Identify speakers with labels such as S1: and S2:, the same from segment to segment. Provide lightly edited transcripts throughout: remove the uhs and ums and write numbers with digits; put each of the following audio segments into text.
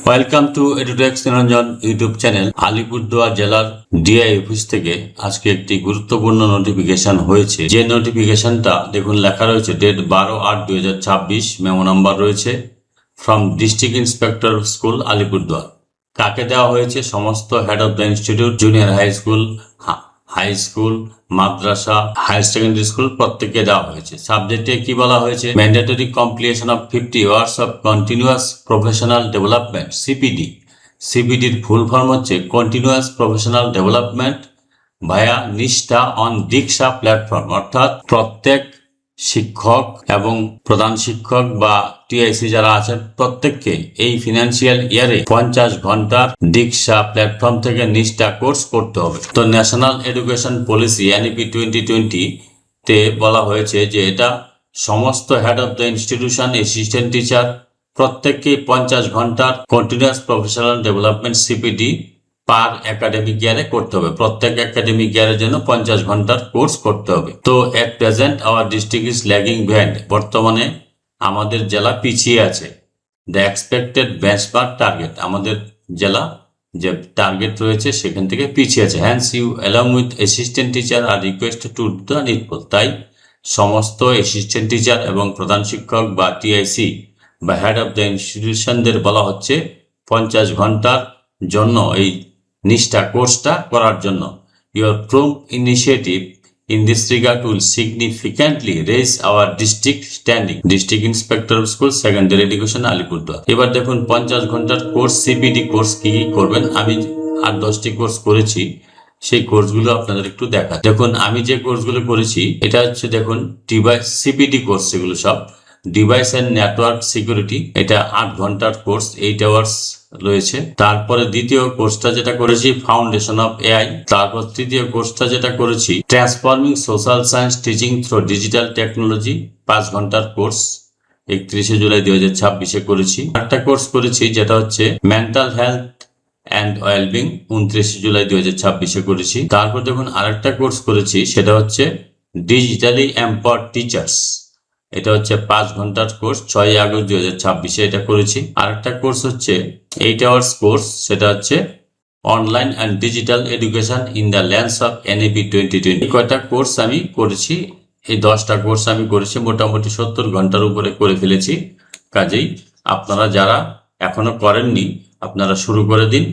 S1: Welcome to এডুটেক্স Niranjan YouTube channel. Alipurduar জেলার DI office থেকে আজকে একটি গুরুত্বপূর্ণ নোটিফিকেশন হয়েছে। যে নোটিফিকেশনটা দেখুন লেখা রয়েছে ডেট 12/8/2026, মেমো নাম্বার রয়েছে from district inspector school Alipurduar. কাকে দেওয়া হয়েছে? সমস্ত head of the institute, junior high school, high school, মাদ্রাসা, হায়ার সেকেন্ডারি স্কুল প্রত্যেককে দেওয়া হয়েছে। সাবজেক্টে কি বলা হয়েছে? Mandatory completion of 50 hours of continuous professional development, CPD. সিপিডির ফুল ফর্ম হচ্ছে continuous professional development via Nishtha on দীক্ষা প্ল্যাটফর্ম, অর্থাৎ প্রত্যেক শিক্ষক এবং প্রধান শিক্ষক বা টিআইসি যারা আছেন প্রত্যেককে এই ফিনান্সিয়াল ইয়ারে 50 ঘন্টার দীক্ষা প্ল্যাটফর্ম থেকে নিষ্ঠা কোর্স করতে হবে। তো ন্যাশনাল এডুকেশন পলিসি এনইপি 2020 তে বলা হয়েছে যে এটা সমস্ত head of the institution, assistant teacher প্রত্যেককে 50 ঘন্টার কন্টিনিউয়াস প্রফেশনাল ডেভেলপমেন্ট সিপিডি পার একাডেমিক ইয়ারে করতে হবে। প্রত্যেক একাডেমিক ইয়ারের জন্য 50 ঘন্টার কোর্স করতে হবে। তো at present our district is lagging behind. বর্তমানে আমাদের জেলা পিছিয়ে আছে। দ্য এক্সপেক্টেড বেঞ্চমার্ক টার্গেট, আমাদের জেলা যে টার্গেট রয়েছে সেখান থেকে পিছিয়ে আছে। Hence you along with assistant teacher are request to the needful. তাই সমস্ত অ্যাসিস্ট্যান্ট টিচার এবং প্রধান শিক্ষক বা টিআইসি বা হেড অফ দ্য ইনস্টিটিউশনদের বলা হচ্ছে 50 ঘন্টার জন্য এই নিষ্ঠা কোর্সটা করার জন্য। Your prompt initiative in this regard will significantly raise our district standing. District Inspector of School Secondary Education Alipurduar. এবার দেখুন 50 ঘন্টার কোর্স সিপিডি কোর্স কি করবেন। আমি 8-10টি কোর্স করেছি, সেই কোর্সগুলো আপনাদের একটু দেখা। দেখুন আমি যে কোর্সগুলো করেছি এটা হচ্ছে দেখুন ডিভাইস সিপিডি কোর্স, এগুলো সব ডিভাইস এন্ড নেটওয়ার্ক সিকিউরিটি। এটা 8 ঘন্টার কোর্স, 8 আওয়ার্স রয়েছে। তারপরে দ্বিতীয় কোর্সটা যেটা করেছি ফাউন্ডেশন অফ এআই। তারপর তৃতীয় কোর্সটা যেটা করেছি transforming social science teaching through digital technology, 5 ঘন্টার কোর্স, 31শে জুলাই 2026 করেছি। একটা কোর্স করেছি যেটা হচ্ছে মেন্টাল হেলথ অ্যান্ড ওয়েলবিং, 29শে জুলাই 2026 করেছি। তারপর দেখুন আরেকটা কোর্স করেছি সেটা হচ্ছে ডিজিটালি এম্পাওয়ার্ড টিচার্স। এটা হচ্ছে 5 ঘন্টার কোর্স, 6 আগস্ট 2026 এটা করেছি। আরেকটা কোর্স হচ্ছে 8 আওয়ার্স কোর্স, সেটা হচ্ছে online and digital education in the lands of NEP 2020। কয়টা কোর্স আমি করেছি? এই 10টা কোর্স আমি করেছি, মোটামুটি 70 ঘন্টার উপরে করে ফেলেছি। কাজেই আপনারা যারা এখনো করেননি আপনারা শুরু করে দিন।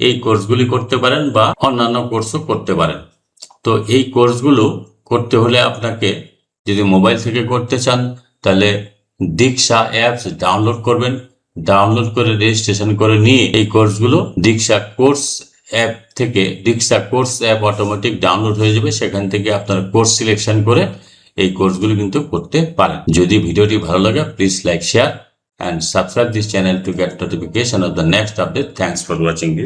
S1: এই কোর্সগুলি করতে পারেন বা অন্যান্য কোর্সও করতে পারেন। তো এই কোর্সগুলো করতে হলে আপনাকে যদি মোবাইল থেকে করতে চান তাহলে দীক্ষা অ্যাপস ডাউনলোড করবেন। ডাউনলোড করে রেজিস্ট্রেশন করে নিয়ে এই কোর্সগুলো দীক্ষা কোর্স অ্যাপ থেকে, দীক্ষা কোর্স অ্যাপ অটোমেটিক ডাউনলোড হয়ে যাবে, সেখান থেকে আপনার কোর্স সিলেকশন করে এই কোর্সগুলো কিন্তু করতে পারেন। যদি ভিডিওটি ভালো লাগে please like, share and subscribe this channel to get notification of the next update. Thanks for watching this.